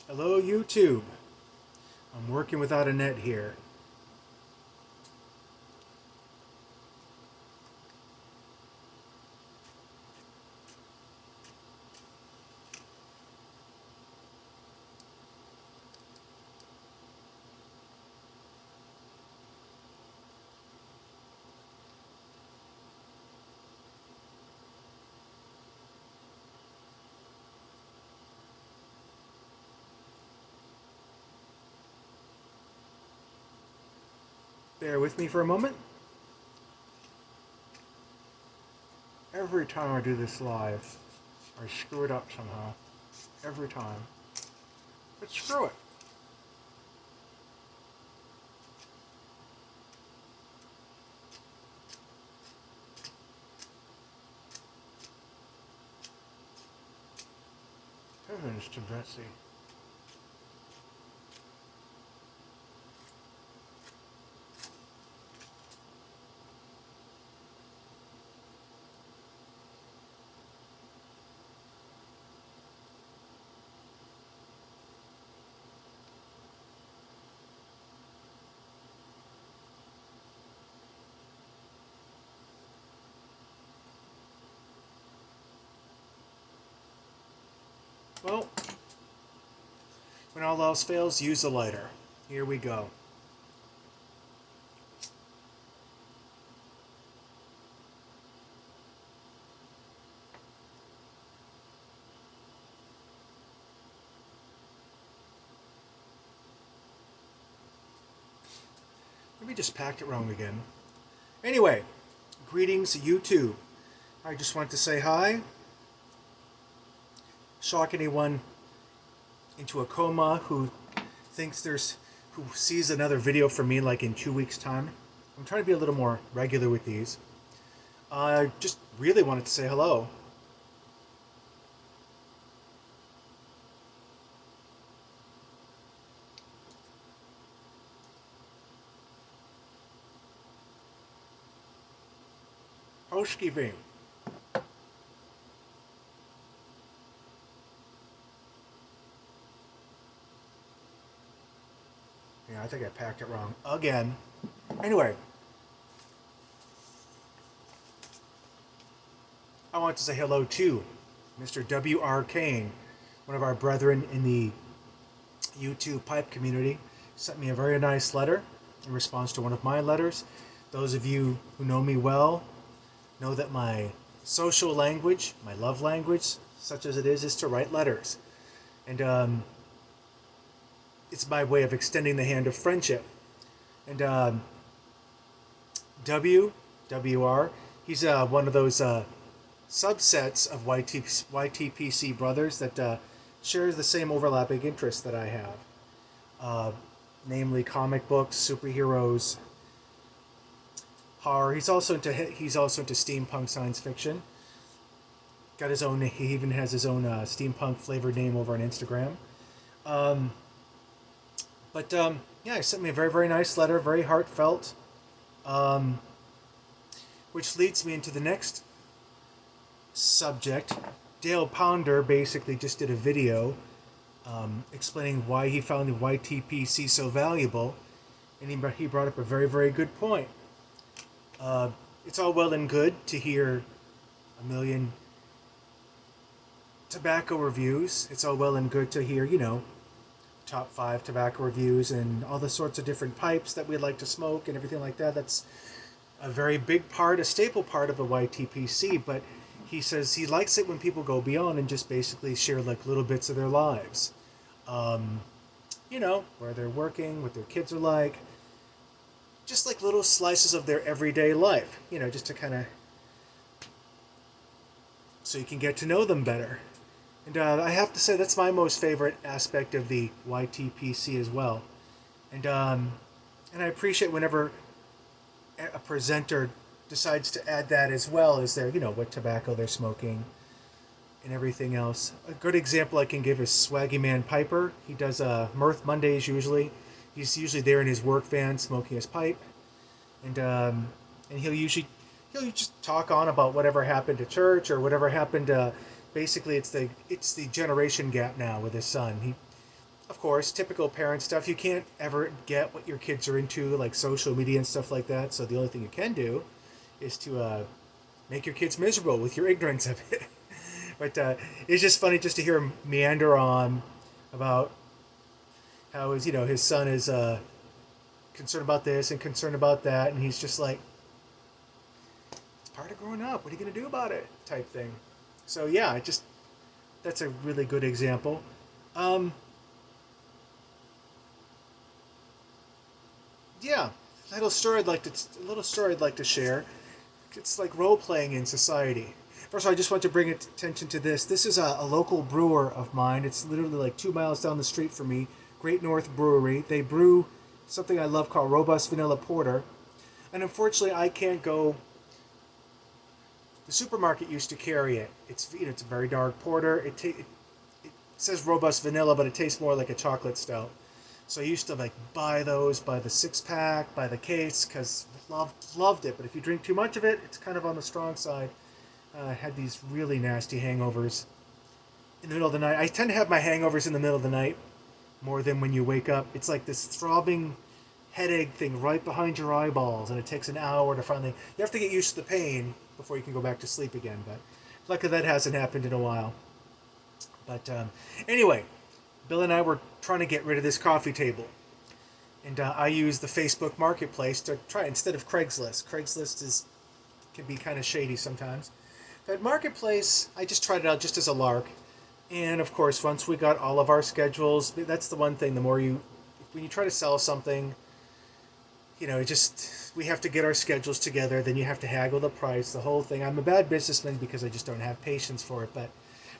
Hello, YouTube. I'm working without a net here. Bear with me for a moment. Every time I do this live, I screw it up somehow. Every time. But screw it. Heavens to Betsy. Well, when all else fails, use a lighter. Here we go. Maybe just packed it wrong again. Anyway, greetings, YouTube. I just wanted to say hi. Shock anyone into a coma who sees another video from me like in 2 weeks' time. I'm trying to be a little more regular with these. I just really wanted to say hello. Housekeeping. Yeah, I think I packed it wrong again. Anyway, I want to say hello to Mr. W.R. Kane, one of our brethren in the YouTube pipe community. Sent me a very nice letter in response to one of my letters. Those of you who know me well know that my social language, my love language, such as it is to write letters. And it's my way of extending the hand of friendship. And WR, he's one of those subsets of YTPC brothers that shares the same overlapping interests that I have. Namely comic books, superheroes, horror. He's also into steampunk science fiction. Got his own. He even has his own steampunk flavored name over on Instagram. Yeah, he sent me a very, very nice letter, very heartfelt, which leads me into the next subject. Dale Pounder basically just did a video explaining why he found the YTPC so valuable, and he brought up a very, very good point. It's all well and good to hear a million tobacco reviews. It's all well and good to hear, top 5 tobacco reviews and all the sorts of different pipes that we'd like to smoke and everything like that. That's a very big part, a staple part of the YTPC, but he says he likes it when people go beyond and just basically share like little bits of their lives. Where they're working, what their kids are like, just like little slices of their everyday life, just to kind of, so you can get to know them better. And I have to say that's my most favorite aspect of the YTPC as well. And I appreciate whenever a presenter decides to add that as well as their, what tobacco they're smoking and everything else. A good example I can give is Swaggy Man Piper. He does Mirth Mondays usually. He's usually there in his work van smoking his pipe. And he'll just talk on about whatever happened to church or whatever happened. Basically, it's the generation gap now with his son. of course, typical parent stuff. You can't ever get what your kids are into, like social media and stuff like that. So the only thing you can do is to make your kids miserable with your ignorance of it. But it's just funny just to hear him meander on about how his son is concerned about this and concerned about that, and he's just like, it's part of growing up. What are you gonna do about it? Type thing. So yeah, that's a really good example. Um, yeah, a little story I'd like to share. It's like role playing in society. First of all, I just want to bring attention to this. This is a local brewer of mine. It's literally like 2 miles down the street from me. Great North Brewery. They brew something I love called Robust Vanilla Porter. And unfortunately, I can't go. The supermarket used to carry it. It's a very dark porter. It says Robust Vanilla, but it tastes more like a chocolate stout. So I used to like buy those by the 6 pack, by the case, because loved it. But if you drink too much of it, it's kind of on the strong side. I had these really nasty hangovers in the middle of the night. I tend to have my hangovers in the middle of the night more than when you wake up. It's like this throbbing headache thing right behind your eyeballs, and it takes an hour to finally. You have to get used to the pain before you can go back to sleep again. But luckily, that hasn't happened in a while. But anyway, Bill and I were trying to get rid of this coffee table. And I use the Facebook Marketplace to try instead of Craigslist. Craigslist can be kind of shady sometimes. But Marketplace, I just tried it out just as a lark. And of course, once we got all of our schedules, that's the one thing. When you try to sell something, we have to get our schedules together. Then you have to haggle the price, the whole thing. I'm a bad businessman because I just don't have patience for it. But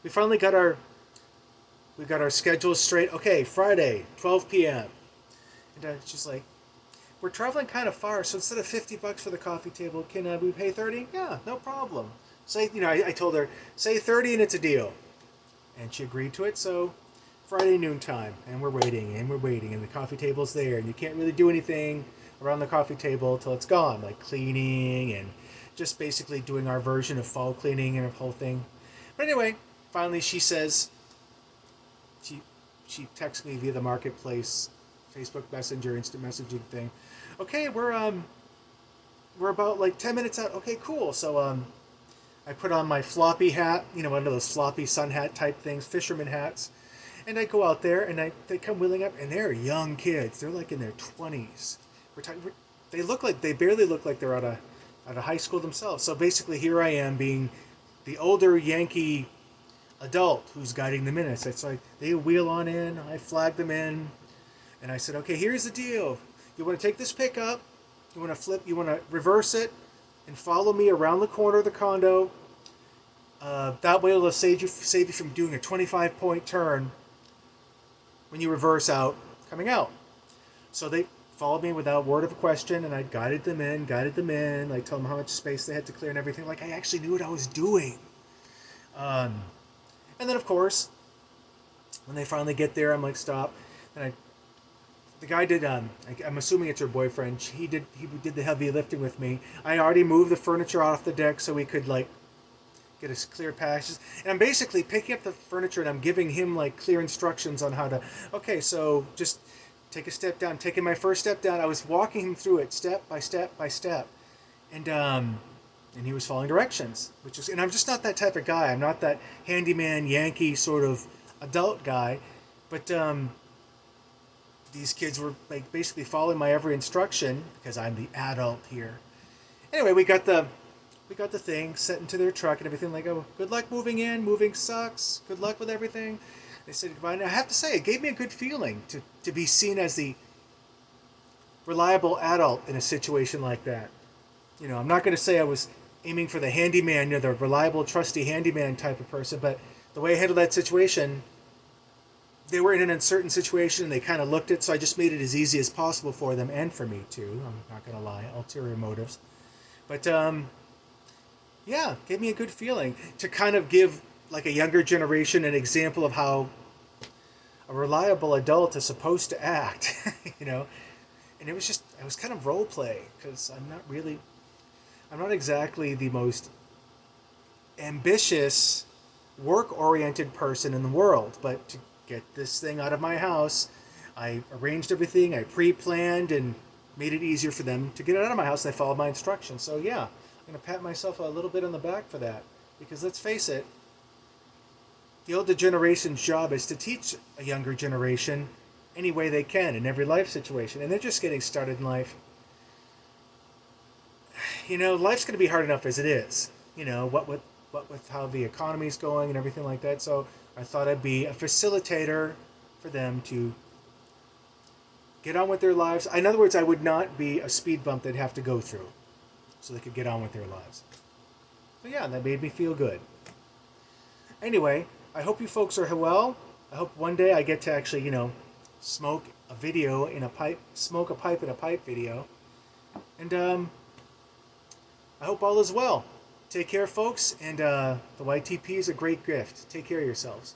we finally got our schedules straight. Okay, Friday, 12 p.m. And she's like, we're traveling kind of far, so instead of $50 for the coffee table, can we pay 30? Yeah, no problem. I told her, say 30 and it's a deal. And she agreed to it, so Friday noontime, and we're waiting, and the coffee table's there, and you can't really do anything around the coffee table until it's gone, like cleaning and just basically doing our version of fall cleaning and the whole thing. But anyway, finally she says, she texts me via the Marketplace Facebook Messenger, instant messaging thing. Okay, we're about like 10 minutes out. Okay, cool. So I put on my floppy hat, one of those floppy sun hat type things, fisherman hats, and I go out there and they come wheeling up, and they're young kids. They're like in their 20s. They barely look like they're out of high school themselves. So basically, here I am being the older Yankee adult who's guiding them in. It's like they wheel on in, I flag them in, and I said, okay, here's the deal. You want to take this pickup, you want to reverse it, and follow me around the corner of the condo. That way it'll save you from doing a 25-point turn when you reverse out, coming out. So they followed me without word of a question, and I guided them in, like told them how much space they had to clear and everything. Like I actually knew what I was doing. And then of course, when they finally get there, I'm like, stop. And the guy did. I'm assuming it's her boyfriend. He did the heavy lifting with me. I already moved the furniture off the deck so we could like get us clear passages. And I'm basically picking up the furniture and I'm giving him like clear instructions on how to. Okay, so just take a step down. Taking my first step down, I was walking him through it step by step by step, and he was following directions. And I'm just not that type of guy. I'm not that handyman Yankee sort of adult guy, but these kids were like basically following my every instruction because I'm the adult here. Anyway, we got the thing set into their truck and everything. Like, oh, good luck moving in. Moving sucks. Good luck with everything. They said goodbye. And I have to say, it gave me a good feeling to be seen as the reliable adult in a situation like that. I'm not going to say I was aiming for the handyman, the reliable, trusty handyman type of person, but the way I handled that situation, they were in an uncertain situation and they kind of looked it, so I just made it as easy as possible for them and for me too. I'm not going to lie, ulterior motives. But yeah, gave me a good feeling to kind of give like a younger generation an example of how a reliable adult is supposed to act, And it was kind of role play because I'm not exactly the most ambitious, work-oriented person in the world, but get this thing out of my house. I arranged everything, I pre-planned, and made it easier for them to get it out of my house, and they followed my instructions. So yeah, I'm going to pat myself a little bit on the back for that. Because let's face it, the older generation's job is to teach a younger generation any way they can in every life situation. And they're just getting started in life. You know, life's going to be hard enough as it is. You know, what with how the economy's going and everything like that. So I thought I'd be a facilitator for them to get on with their lives. In other words, I would not be a speed bump they'd have to go through so they could get on with their lives. So yeah, that made me feel good. Anyway, I hope you folks are well. I hope one day I get to actually, you know, smoke a pipe in a pipe video. And I hope all is well. Take care, folks, and the YTP is a great gift. Take care of yourselves.